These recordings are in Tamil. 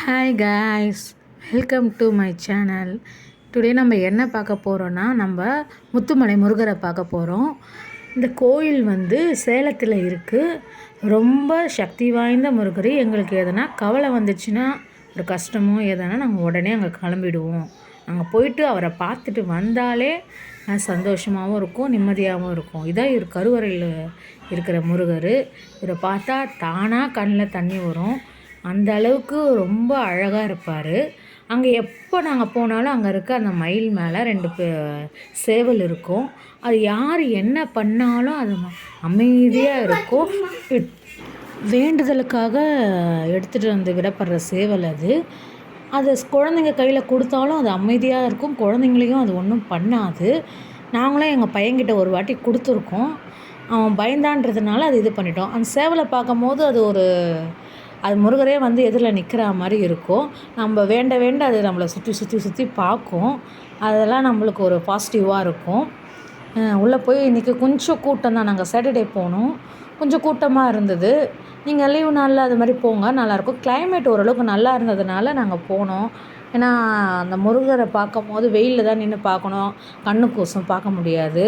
Hi guys, welcome to my channel. Today நம்ம என்ன பார்க்க போகிறோன்னா, நம்ம முத்துமலை முருகரை பார்க்க போகிறோம். இந்த கோயில் சேலத்தில் இருக்குது. ரொம்ப சக்தி வாய்ந்த முருகர். எங்களுக்கு எதனா கவலை வந்துச்சுன்னா, ஒரு கஷ்டமோ எதனா நாங்கள் உடனே அங்கே கிளம்பிடுவோம். நாங்கள் போயிட்டு அவரை பார்த்துட்டு வந்தாலே சந்தோஷமாகவும் இருக்கும், நிம்மதியாகவும் இருக்கும். இதான் இவர் கருவறையில் இருக்கிற முருகர். இவரை பார்த்தா தானாக கண்ணில் தண்ணி வரும். அந்த அளவுக்கு ரொம்ப அழகாக இருப்பார். அங்கே எப்போ நாங்கள் போனாலும் அங்கே இருக்க அந்த மயில் மேலே 2 சேவல் இருக்கும். அது யார் என்ன பண்ணாலும் அது அமைதியாக இருக்கும். வேண்டுதலுக்காக எடுத்துகிட்டு வந்து விடப்படுற சேவல் அது. அது குழந்தைங்க கையில் கொடுத்தாலும் அது அமைதியாக இருக்கும். குழந்தைங்களையும் அது ஒன்றும் பண்ணாது. நாங்களும் எங்கள் பையன்கிட்ட ஒரு வாட்டி கொடுத்துருக்கோம். அவன் பயந்தான்றதுனால அது இது பண்ணிட்டோம். அந்த சேவலை பார்க்கும்போது அது முருகரே எதிரில் நிற்கிற மாதிரி இருக்கும். நம்ம வேண்ட வேண்ட அது நம்மளை சுற்றி பார்க்கும். அதெல்லாம் நம்மளுக்கு ஒரு பாசிட்டிவாக இருக்கும். உள்ளே போய் இன்றைக்கி கொஞ்சம் கூட்டம் தான். நாங்கள் சாட்டர்டே போனோம், கொஞ்சம் கூட்டமாக இருந்தது. நீங்கள் லீவு நாளில் அது மாதிரி போங்க, நல்லாயிருக்கும். கிளைமேட் ஓரளவுக்கு நல்லா இருந்ததுனால நாங்கள் போனோம். ஏன்னா அந்த முருகரை பார்க்கும் போது வெயிலில் தான் நின்று பார்க்கணும், கண்ணு கூசம் பார்க்க முடியாது.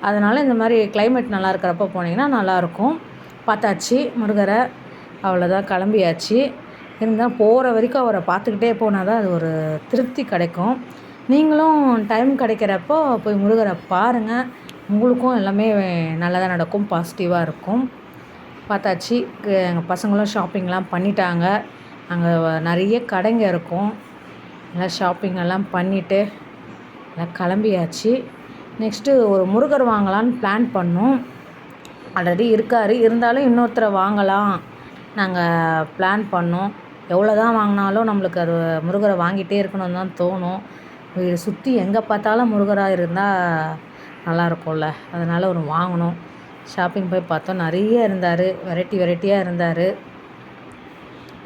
அதனால் இந்த மாதிரி கிளைமேட் நல்லா இருக்கிறப்ப போனீங்கன்னா நல்லாயிருக்கும். பார்த்தாச்சு முருகரை, அவ்வளோதான், கிளம்பியாச்சு. இருந்தால் போகிற வரைக்கும் அவரை பார்த்துக்கிட்டே போனால் தான் அது ஒரு திருப்தி கிடைக்கும். நீங்களும் டைம் கிடைக்கிறப்போ போய் முருகரை பாருங்கள். உங்களுக்கும் எல்லாமே நல்லதாக நடக்கும், பாசிட்டிவாக இருக்கும். பார்த்தாச்சு. எங்கள் பசங்களும் ஷாப்பிங்லாம் பண்ணிட்டாங்க. அங்கே நிறைய கடைங்க இருக்கும். எல்லாம் ஷாப்பிங்கெல்லாம் பண்ணிவிட்டு எல்லாம் கிளம்பியாச்சு. நெக்ஸ்ட்டு ஒரு முருகர் வாங்கலான்னு பிளான் பண்ணோம். ஆல்ரெடி இருக்கார், இருந்தாலும் இன்னொருத்தரை வாங்கலாம் நாங்கள் பிளான் பண்ணோம். எவ்வளோ தான் வாங்கினாலும் நம்மளுக்கு அது முருகரை வாங்கிட்டே இருக்கணும்னு தான் தோணும். வீடு சுற்றி எங்கே பார்த்தாலும் முருகராக இருந்தால் நல்லாயிருக்கும்ல, அதனால் ஒரு வாங்கினோம். ஷாப்பிங் போய் பார்த்தோம், நிறைய இருந்தார், வெரைட்டியாக இருந்தார்.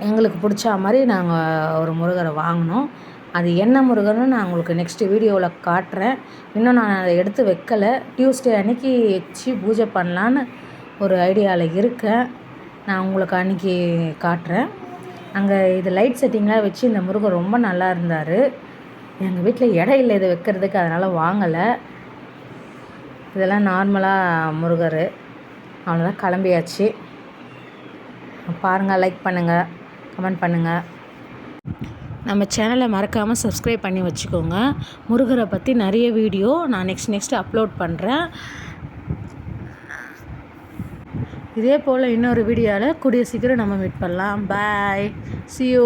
எங்களுக்கு பிடிச்ச மாதிரி நாங்கள் ஒரு முருகரை வாங்கினோம். அது என்ன முருகர்னு நான் உங்களுக்கு நெக்ஸ்ட்டு வீடியோவில் காட்டுறேன். இன்னும் நான் அதை எடுத்து வைக்கலை. டியூஸ்டே அன்றைக்கி வச்சு பூஜை பண்ணலான்னு ஒரு ஐடியாவில் இருக்கேன். நான் உங்களுக்கு அன்றைக்கி காட்டுறேன். அங்கே இது லைட் செட்டிங்லாம் வச்சு இந்த முருகர் ரொம்ப நல்லா இருந்தார். எங்கள் வீட்டில் இடம் இல்லை இதை வைக்கிறதுக்கு, அதனால் வாங்கலை. இதெல்லாம் நார்மலாக முருகர். அவ்வளோதான், கிளம்பியாச்சு. பாருங்கள், லைக் பண்ணுங்கள், கமெண்ட் பண்ணுங்கள். நம்ம சேனலை மறக்காமல் சப்ஸ்கிரைப் பண்ணி வச்சுக்கோங்க. முருகரை பற்றி நிறைய வீடியோ நான் நெக்ஸ்ட் அப்லோட் பண்ணுறேன். இதே போல் இன்னொரு வீடியோவில் கூடிய சீக்கிரம் நம்ம மீட் பண்ணலாம். பாய், see you.